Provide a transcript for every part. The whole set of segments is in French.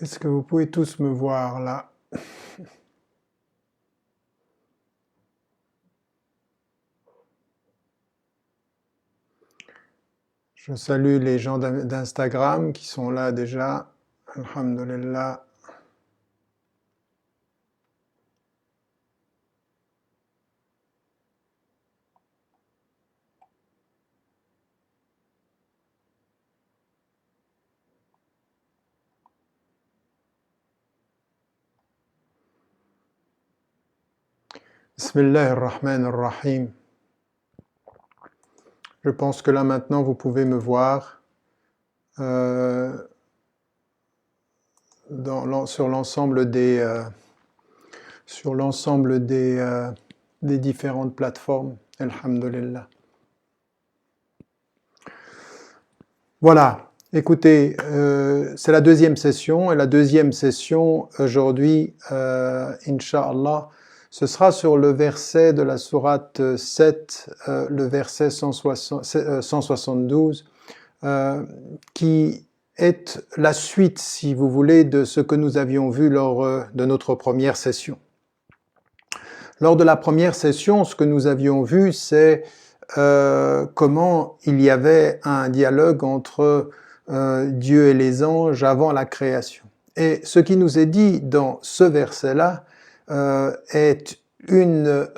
Est-ce que vous pouvez tous me voir là? Je salue les gens d'Instagram qui sont là déjà. Alhamdulillah. Bismillah ar-Rahman ar-Rahim. Je pense que là maintenant vous pouvez me voir sur l'ensemble des différentes plateformes. Alhamdulillah. Voilà. Écoutez, c'est la deuxième session et la deuxième session aujourd'hui, Inch'Allah, ce sera sur le verset de la sourate 7, le verset 172, qui est la suite, si vous voulez, de ce que nous avions vu lors de notre première session. Lors de la première session, ce que nous avions vu, c'est comment il y avait un dialogue entre Dieu et les anges avant la création. Et ce qui nous est dit dans ce verset-là est une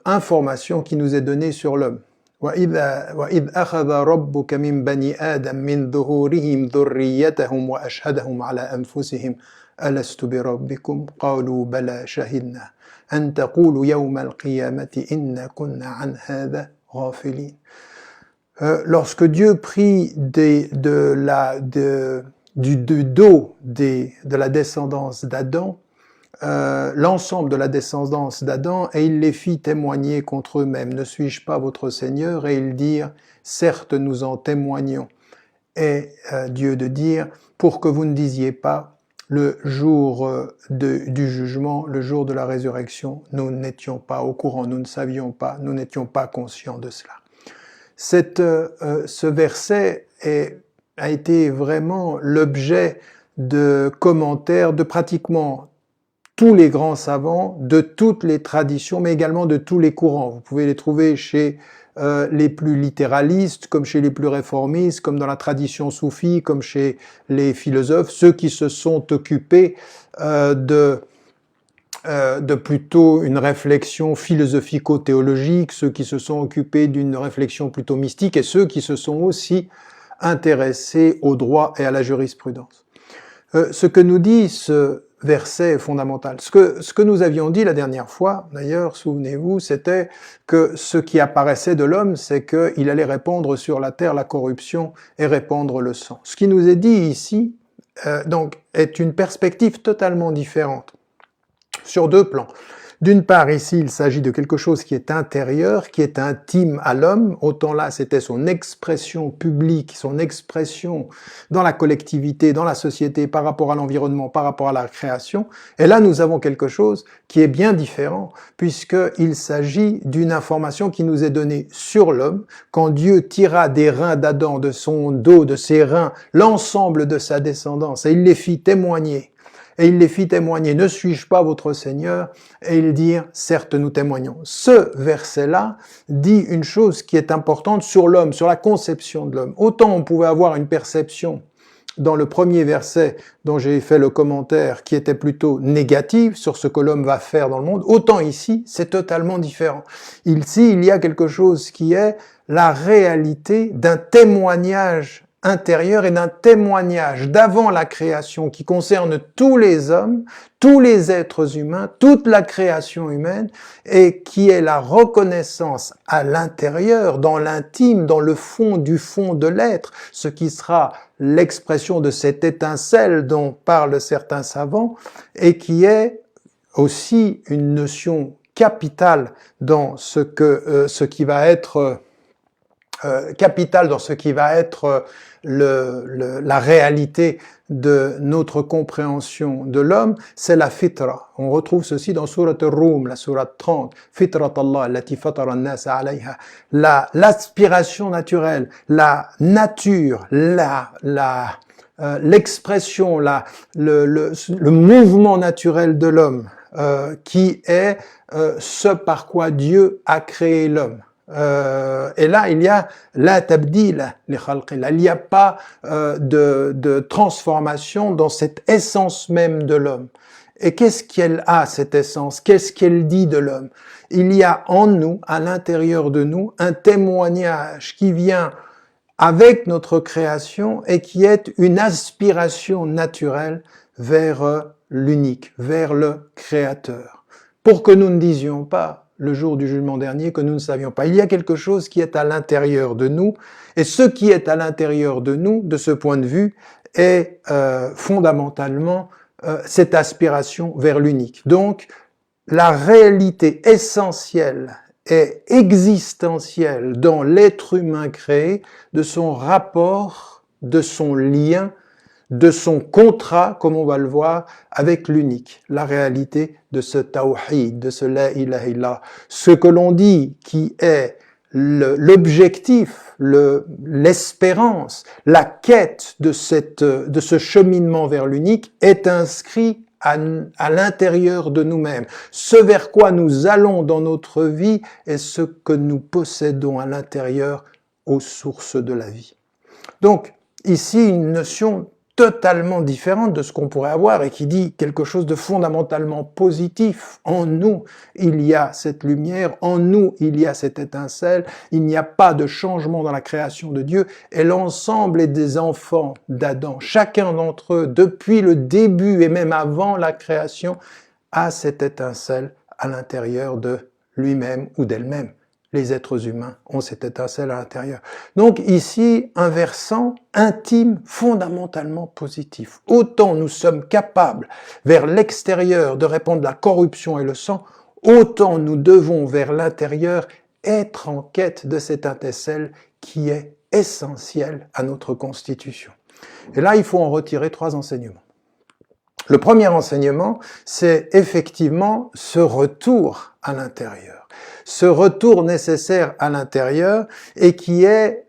information qui nous est donnée sur l'homme. وَإِذْ أَخَذَ رَبُّكَ مِنْ بَنِي آدَمَ مِنْ ظُهُورِهِمْ ذُرِّيَّتَهُمْ وَأَشْهَدَهُمْ عَلَى أَنفُسِهِمْ أَلَسْتُ بِرَبِّكُمْ قَالُوا بَلَى شَهِدْنَا أَنْ تَقُولُوا يَوْمَ الْقِيَامَةِ إِنَّا كُنَّا عَنْ هَذَا غَافِلِينَ. Lorsque Dieu prit de la descendance d'Adam, l'ensemble de la descendance d'Adam, et il les fit témoigner contre eux-mêmes. Ne suis-je pas votre Seigneur? Et ils dirent, certes nous en témoignons. Et Dieu de dire, pour que vous ne disiez pas, le jour du jugement, le jour de la résurrection, nous n'étions pas au courant, nous ne savions pas, nous n'étions pas conscients de cela. Ce verset a été vraiment l'objet de commentaires de pratiquement tous les grands savants, de toutes les traditions, mais également de tous les courants. Vous pouvez les trouver chez les plus littéralistes, comme chez les plus réformistes, comme dans la tradition soufie, comme chez les philosophes, ceux qui se sont occupés de plutôt une réflexion philosophico-théologique, ceux qui se sont occupés d'une réflexion plutôt mystique, et ceux qui se sont aussi intéressés au droit et à la jurisprudence. Ce que nous dit ce verset est fondamental. Ce que nous avions dit la dernière fois, d'ailleurs, souvenez-vous, c'était que ce qui apparaissait de l'homme, c'est qu'il allait répandre sur la terre la corruption et répandre le sang. Ce qui nous est dit ici, donc, est une perspective totalement différente, sur deux plans. D'une part, ici, il s'agit de quelque chose qui est intérieur, qui est intime à l'homme. Autant là, c'était son expression publique, son expression dans la collectivité, dans la société, par rapport à l'environnement, par rapport à la création. Et là, nous avons quelque chose qui est bien différent, puisqu'il s'agit d'une information qui nous est donnée sur l'homme. Quand Dieu tira des reins d'Adam, de son dos, de ses reins, l'ensemble de sa descendance, et il les fit témoigner. Et il les fit témoigner, ne suis-je pas votre Seigneur? Et ils dirent, certes nous témoignons. Ce verset-là dit une chose qui est importante sur l'homme, sur la conception de l'homme. Autant on pouvait avoir une perception dans le premier verset dont j'ai fait le commentaire qui était plutôt négative sur ce que l'homme va faire dans le monde, autant ici c'est totalement différent. Ici il y a quelque chose qui est la réalité d'un témoignage intérieur et d'un témoignage d'avant la création qui concerne tous les hommes, tous les êtres humains, toute la création humaine et qui est la reconnaissance à l'intérieur, dans l'intime, dans le fond du fond de l'être, ce qui sera l'expression de cette étincelle dont parlent certains savants et qui est aussi une notion capitale dans ce qui va être capital dans ce qui va être la réalité de notre compréhension de l'homme, c'est la fitra. On retrouve ceci dans Surat al-Rum, la Surat 30, Fitrat Allah, allati fatara an-nas alayha. L'aspiration naturelle, la nature, l'expression, le mouvement naturel de l'homme, qui est ce par quoi Dieu a créé l'homme. Et là, il y a la tabdil li khalqillah. Il n'y a pas de transformation dans cette essence même de l'homme. Et qu'est-ce qu'elle a, cette essence? Qu'est-ce qu'elle dit de l'homme? Il y a en nous, à l'intérieur de nous, un témoignage qui vient avec notre création et qui est une aspiration naturelle vers l'unique, vers le Créateur. Pour que nous ne disions pas, le jour du jugement dernier, que nous ne savions pas. Il y a quelque chose qui est à l'intérieur de nous, et ce qui est à l'intérieur de nous, de ce point de vue, est fondamentalement cette aspiration vers l'unique. Donc, la réalité essentielle et existentielle dans l'être humain créé, de son rapport, de son lien, de son contrat, comme on va le voir, avec l'unique, la réalité de ce tawhid, de ce la ilaha illallah. Ce que l'on dit qui est l'objectif, l'espérance, la quête de ce cheminement vers l'unique est inscrit à l'intérieur de nous-mêmes. Ce vers quoi nous allons dans notre vie est ce que nous possédons à l'intérieur aux sources de la vie. Donc, ici, une notion totalement différente de ce qu'on pourrait avoir et qui dit quelque chose de fondamentalement positif. En nous, il y a cette lumière, en nous, il y a cette étincelle, il n'y a pas de changement dans la création de Dieu et l'ensemble est des enfants d'Adam. Chacun d'entre eux, depuis le début et même avant la création, a cette étincelle à l'intérieur de lui-même ou d'elle-même. Les êtres humains ont cette étincelle à l'intérieur. Donc ici, un versant intime, fondamentalement positif. Autant nous sommes capables vers l'extérieur de répandre la corruption et le sang, autant nous devons vers l'intérieur être en quête de cette étincelle qui est essentielle à notre constitution. Et là, il faut en retirer 3 enseignements. Le premier enseignement, c'est effectivement ce retour à l'intérieur. Ce retour nécessaire à l'intérieur et qui est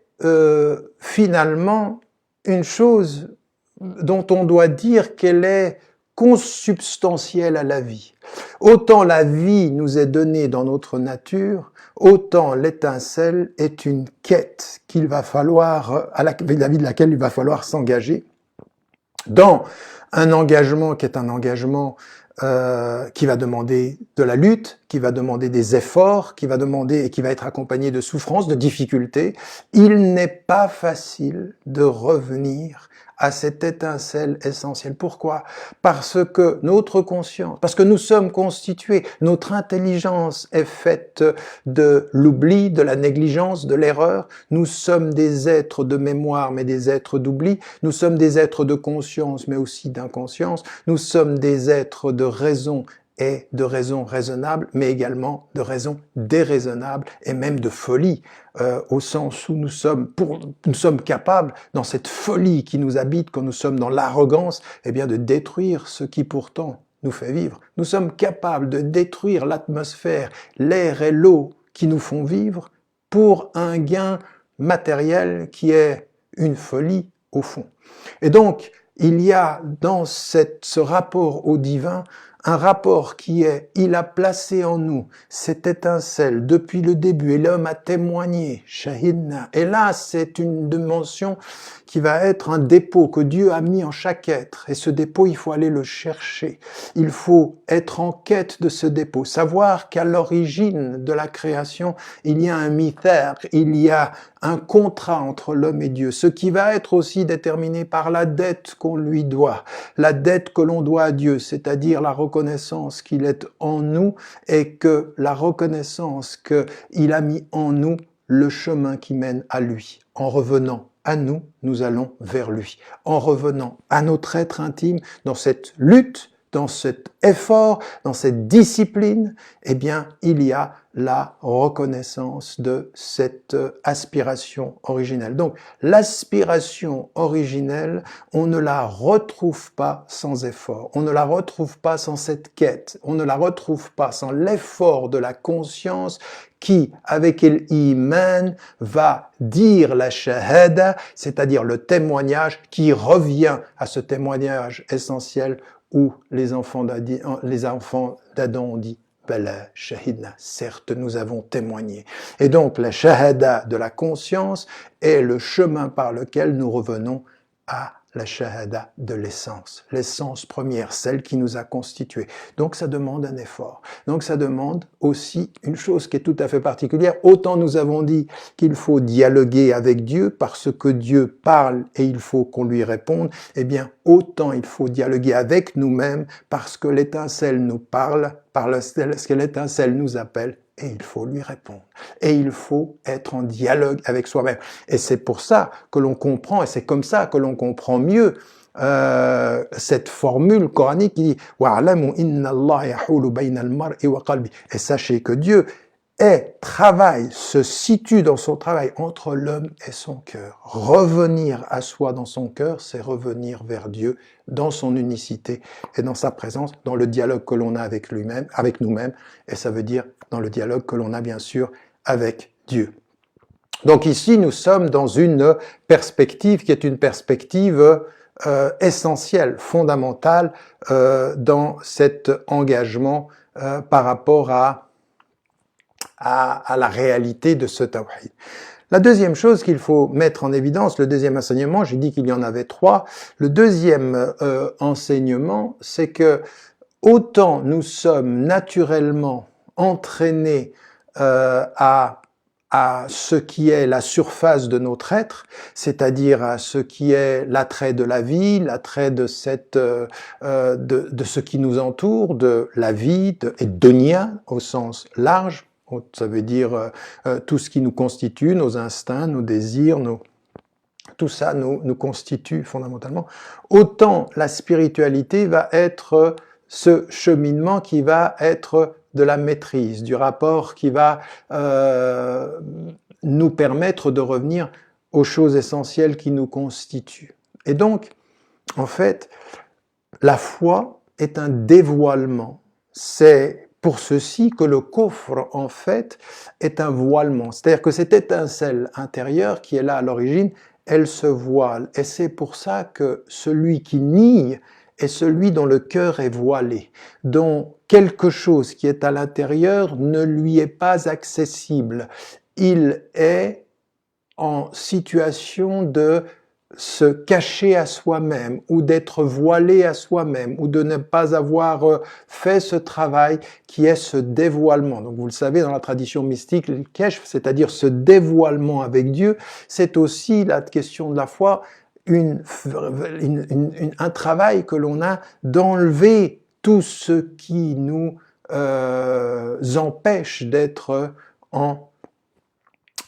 finalement une chose dont on doit dire qu'elle est consubstantielle à la vie. Autant la vie nous est donnée dans notre nature, autant l'étincelle est une quête qu'il va falloir, vis-à-vis de laquelle il va falloir s'engager dans un engagement qui est un engagement qui va demander de la lutte, qui va demander des efforts, qui va demander et qui va être accompagné de souffrances, de difficultés. Il n'est pas facile de revenir à cette étincelle essentielle. Pourquoi? Parce que notre conscience, parce que nous sommes constitués, notre intelligence est faite de l'oubli, de la négligence, de l'erreur. Nous sommes des êtres de mémoire, mais des êtres d'oubli. Nous sommes des êtres de conscience, mais aussi d'inconscience. Nous sommes des êtres de raison et de raison raisonnable, mais également de raison déraisonnable et même de folie, au sens où nous sommes capables, dans cette folie qui nous habite, quand nous sommes dans l'arrogance, eh bien de détruire ce qui pourtant nous fait vivre. Nous sommes capables de détruire l'atmosphère, l'air et l'eau qui nous font vivre pour un gain matériel qui est une folie au fond. Et donc, il y a dans ce rapport au divin un rapport qui est, il a placé en nous cette étincelle depuis le début et l'homme a témoigné, shahidna. Et là, c'est une dimension qui va être un dépôt que Dieu a mis en chaque être. Et ce dépôt, il faut aller le chercher. Il faut être en quête de ce dépôt. Savoir qu'à l'origine de la création, il y a un mithaq, il y a un contrat entre l'homme et Dieu. Ce qui va être aussi déterminé par la dette qu'on lui doit. La dette que l'on doit à Dieu, c'est-à-dire la reconnaissance qu'il est en nous et que la reconnaissance qu'il a mis en nous le chemin qui mène à lui. En revenant à nous, nous allons vers lui. En revenant à notre être intime, dans cette lutte, dans cet effort, dans cette discipline, eh bien, il y a la reconnaissance de cette aspiration originelle. Donc, l'aspiration originelle, on ne la retrouve pas sans effort, on ne la retrouve pas sans cette quête, on ne la retrouve pas sans l'effort de la conscience qui, avec l'iman, va dire la shahada, c'est-à-dire le témoignage qui revient à ce témoignage essentiel où les enfants d'Adam ont dit Bala shahidna, certes nous avons témoigné. Et donc la shahada de la conscience est le chemin par lequel nous revenons à la shahada de l'essence première, celle qui nous a constitués. Donc ça demande un effort. Donc ça demande aussi une chose qui est tout à fait particulière. Autant nous avons dit qu'il faut dialoguer avec Dieu parce que Dieu parle et il faut qu'on lui réponde, eh bien autant il faut dialoguer avec nous-mêmes parce que l'étincelle nous parle, parce que l'étincelle nous appelle, et il faut lui répondre. Et il faut être en dialogue avec soi-même. Et c'est pour ça que l'on comprend, et c'est comme ça que l'on comprend mieux cette formule coranique qui dit « Wa'alamu inna Allah yahulu bayna al-mar'i wa qalbi » et sachez que Dieu se situe dans son travail entre l'homme et son cœur. Revenir à soi dans son cœur, c'est revenir vers Dieu dans son unicité et dans sa présence, dans le dialogue que l'on a avec lui-même, avec nous-mêmes, et ça veut dire dans le dialogue que l'on a bien sûr avec Dieu. Donc ici, nous sommes dans une perspective qui est une perspective essentielle, fondamentale dans cet engagement par rapport à la réalité de ce tawhid. La deuxième chose qu'il faut mettre en évidence, le deuxième enseignement, j'ai dit qu'il y en avait trois, le deuxième enseignement, c'est que autant nous sommes naturellement entraînés à ce qui est la surface de notre être, c'est-à-dire à ce qui est l'attrait de la vie, l'attrait de de ce qui nous entoure, de la vie, et dunya au sens large. Ça veut dire tout ce qui nous constitue, nos instincts, nos désirs, tout ça nous constitue fondamentalement. Autant la spiritualité va être ce cheminement qui va être de la maîtrise, du rapport qui va nous permettre de revenir aux choses essentielles qui nous constituent. Et donc, en fait, la foi est un dévoilement. C'est pour ceci que le kufr, en fait, est un voilement. C'est-à-dire que cette étincelle intérieure qui est là à l'origine, elle se voile. Et c'est pour ça que celui qui nie est celui dont le cœur est voilé, dont quelque chose qui est à l'intérieur ne lui est pas accessible. Il est en situation de se cacher à soi-même ou d'être voilé à soi-même ou de ne pas avoir fait ce travail qui est ce dévoilement. Donc vous le savez, dans la tradition mystique, le keshf, c'est-à-dire ce dévoilement avec Dieu, c'est aussi la question de la foi, un travail que l'on a d'enlever tout ce qui nous empêche d'être en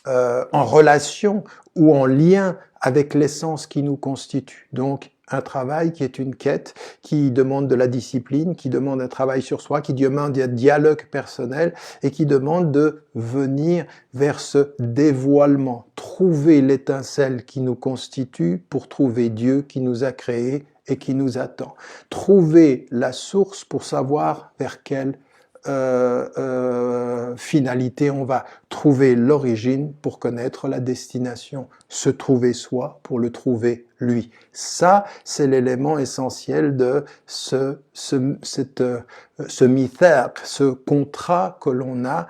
relation ou en lien avec l'essence qui nous constitue. Donc, un travail qui est une quête, qui demande de la discipline, qui demande un travail sur soi, qui demande un dialogue personnel et qui demande de venir vers ce dévoilement, trouver l'étincelle qui nous constitue pour trouver Dieu qui nous a créés et qui nous attend. Trouver la source pour savoir vers quelle finalité on va, trouver l'origine pour connaître la destination, se trouver soi pour le trouver lui. Ça, c'est l'élément essentiel de ce mithaq, ce contrat que l'on a,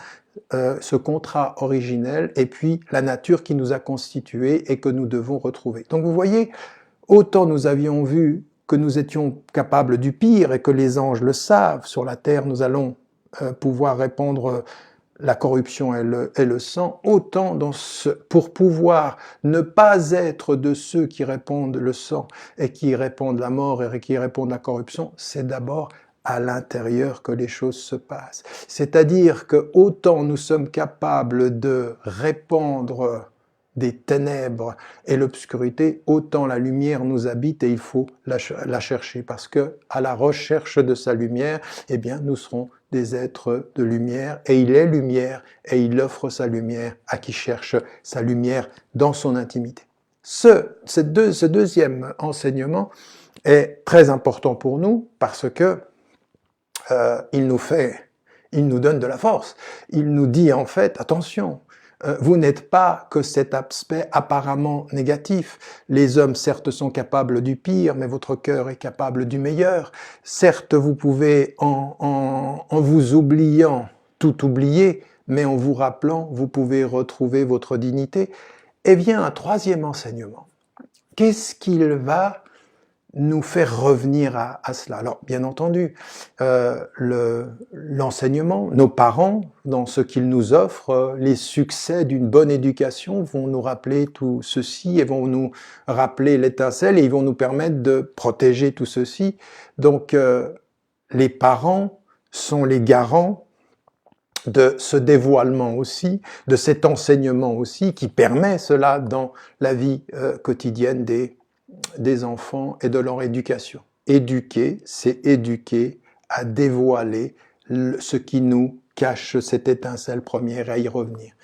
ce contrat originel, et puis la nature qui nous a constitués et que nous devons retrouver. Donc vous voyez, autant nous avions vu que nous étions capables du pire et que les anges le savent, sur la terre nous allons pouvoir répandre la corruption et le sang, autant pour pouvoir ne pas être de ceux qui répandent le sang et qui répandent la mort et qui répandent la corruption, c'est d'abord à l'intérieur que les choses se passent. C'est-à-dire que autant nous sommes capables de répandre des ténèbres et l'obscurité, autant la lumière nous habite et il faut la chercher parce que à la recherche de sa lumière, eh bien, nous serons des êtres de lumière, et il est lumière, et il offre sa lumière à qui cherche sa lumière dans son intimité. Ce deuxième enseignement est très important pour nous parce que il nous donne de la force. Il nous dit en fait, attention, vous n'êtes pas que cet aspect apparemment négatif. Les hommes, certes, sont capables du pire, mais votre cœur est capable du meilleur. Certes, vous pouvez, en vous oubliant, tout oublier, mais en vous rappelant, vous pouvez retrouver votre dignité. Et vient un troisième enseignement. Qu'est-ce qu'il va nous faire revenir à cela? Alors, bien entendu, l'enseignement, nos parents, dans ce qu'ils nous offrent, les succès d'une bonne éducation vont nous rappeler tout ceci et vont nous rappeler l'étincelle et ils vont nous permettre de protéger tout ceci. Donc, les parents sont les garants de ce dévoilement aussi, de cet enseignement aussi, qui permet cela dans la vie quotidienne des enfants et de leur éducation. Éduquer, c'est éduquer à dévoiler ce qui nous cache cette étincelle première, à y revenir.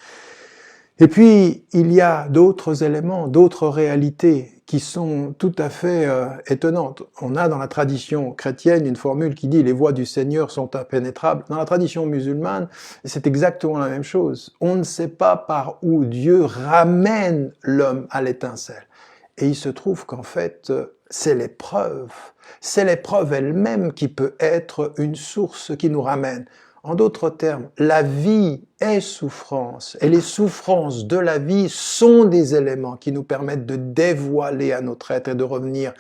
Et puis, il y a d'autres éléments, d'autres réalités qui sont tout à fait étonnantes. On a dans la tradition chrétienne une formule qui dit « les voies du Seigneur sont impénétrables ». Dans la tradition musulmane, c'est exactement la même chose. On ne sait pas par où Dieu ramène l'homme à l'étincelle. Et il se trouve qu'en fait, c'est l'épreuve elle-même qui peut être une source qui nous ramène. En d'autres termes, la vie est souffrance et les souffrances de la vie sont des éléments qui nous permettent de dévoiler à notre être et de revenir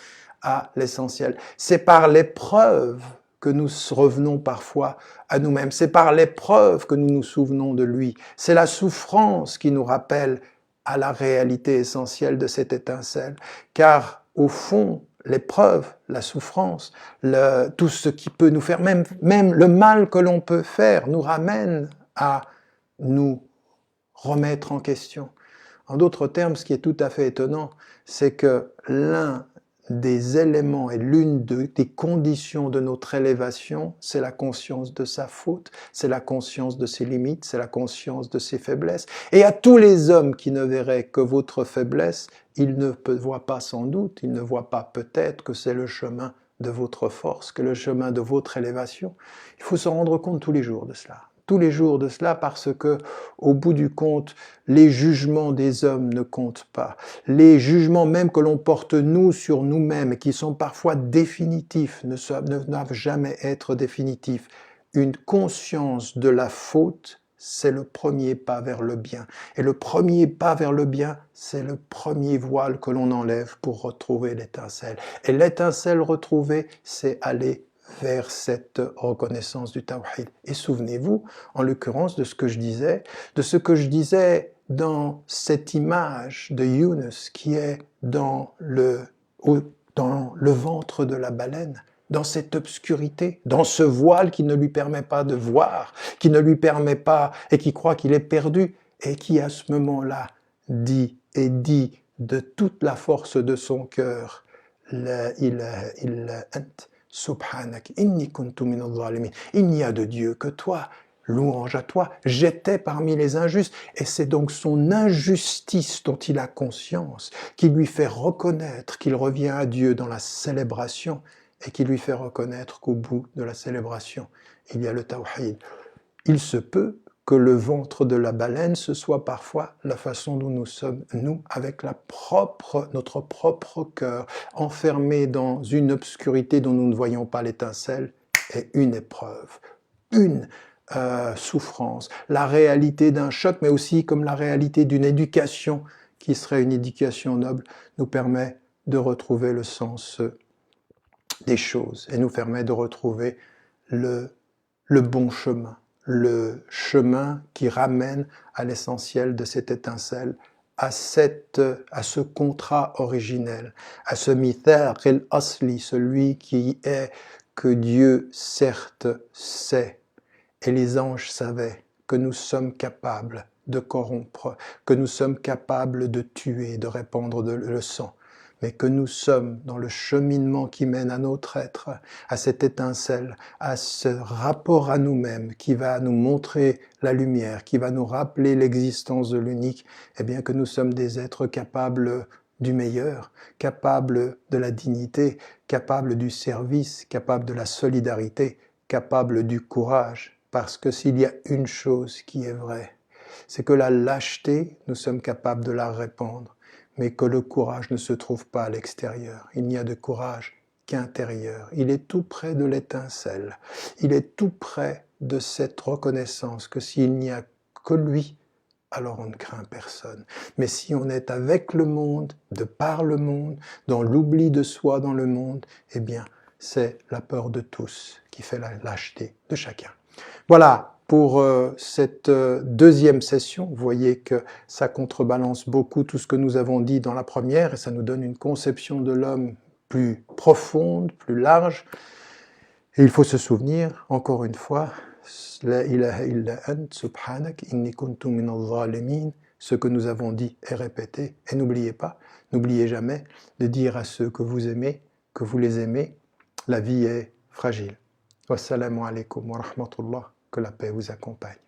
à l'essentiel. C'est par l'épreuve que nous revenons parfois à nous-mêmes. C'est par l'épreuve que nous nous souvenons de lui. C'est la souffrance qui nous rappelle à la réalité essentielle de cette étincelle. Car au fond, l'épreuve, la souffrance, tout ce qui peut nous faire, même le mal que l'on peut faire, nous ramène à nous remettre en question. En d'autres termes, ce qui est tout à fait étonnant, c'est que l'un des éléments et l'une des conditions de notre élévation, c'est la conscience de sa faute, c'est la conscience de ses limites, c'est la conscience de ses faiblesses. Et à tous les hommes qui ne verraient que votre faiblesse, ils ne voient pas sans doute, ils ne voient pas peut-être que c'est le chemin de votre force, que le chemin de votre élévation. Il faut se rendre compte tous les jours de cela. Tous les jours de cela parce que, au bout du compte, les jugements des hommes ne comptent pas. Les jugements même que l'on porte nous sur nous-mêmes et qui sont parfois définitifs ne doivent jamais être définitifs. Une conscience de la faute, c'est le premier pas vers le bien. Et le premier pas vers le bien, c'est le premier voile que l'on enlève pour retrouver l'étincelle. Et l'étincelle retrouvée, c'est aller vers cette reconnaissance du tawhid. Et souvenez-vous, en l'occurrence, de ce que je disais dans cette image de Yunus qui est dans le ventre de la baleine, dans cette obscurité, dans ce voile qui ne lui permet pas de voir, qui ne lui permet pas et qui croit qu'il est perdu, et qui à ce moment-là dit de toute la force de son cœur, La ilaha illa ant. Subhanak, inni kuntu minadh zalimin. Il n'y a de Dieu que toi. Louange à toi. J'étais parmi les injustes. Et c'est donc son injustice dont il a conscience qui lui fait reconnaître qu'il revient à Dieu dans la célébration et qui lui fait reconnaître qu'au bout de la célébration, il y a le tawhid. Il se peut que le ventre de la baleine, ce soit parfois la façon dont nous sommes, nous, avec notre propre cœur, enfermé dans une obscurité dont nous ne voyons pas l'étincelle, et une épreuve, une souffrance, la réalité d'un choc, mais aussi comme la réalité d'une éducation qui serait une éducation noble, nous permet de retrouver le sens des choses et nous permet de retrouver le bon chemin. Le chemin qui ramène à l'essentiel de cette étincelle, à ce contrat originel, à ce mithaq al-asli, celui qui est que Dieu certes sait, et les anges savaient que nous sommes capables de corrompre, que nous sommes capables de tuer, de répandre le sang. mais que nous sommes dans le cheminement qui mène à notre être, à cette étincelle, à ce rapport à nous-mêmes qui va nous montrer la lumière, qui va nous rappeler l'existence de l'unique, eh bien que nous sommes des êtres capables du meilleur, capables de la dignité, capables du service, capables de la solidarité, capables du courage. Parce que s'il y a une chose qui est vraie, c'est que la lâcheté, nous sommes capables de la répandre, mais que le courage ne se trouve pas à l'extérieur. Il n'y a de courage qu'intérieur. Il est tout près de l'étincelle. Il est tout près de cette reconnaissance que s'il n'y a que lui, alors on ne craint personne. Mais si on est avec le monde, de par le monde, dans l'oubli de soi dans le monde, eh bien, c'est la peur de tous qui fait la lâcheté de chacun. Voilà pour cette deuxième session. Vous voyez que ça contrebalance beaucoup tout ce que nous avons dit dans la première et ça nous donne une conception de l'homme plus profonde, plus large. Et il faut se souvenir, encore une fois, La ilaha illa ant subhanak inni kuntu minaz zalimin. Ce que nous avons dit est répété. Et n'oubliez pas, n'oubliez jamais de dire à ceux que vous aimez, que vous les aimez, la vie est fragile. Wassalamu alaikum wa rahmatullah. Que la paix vous accompagne.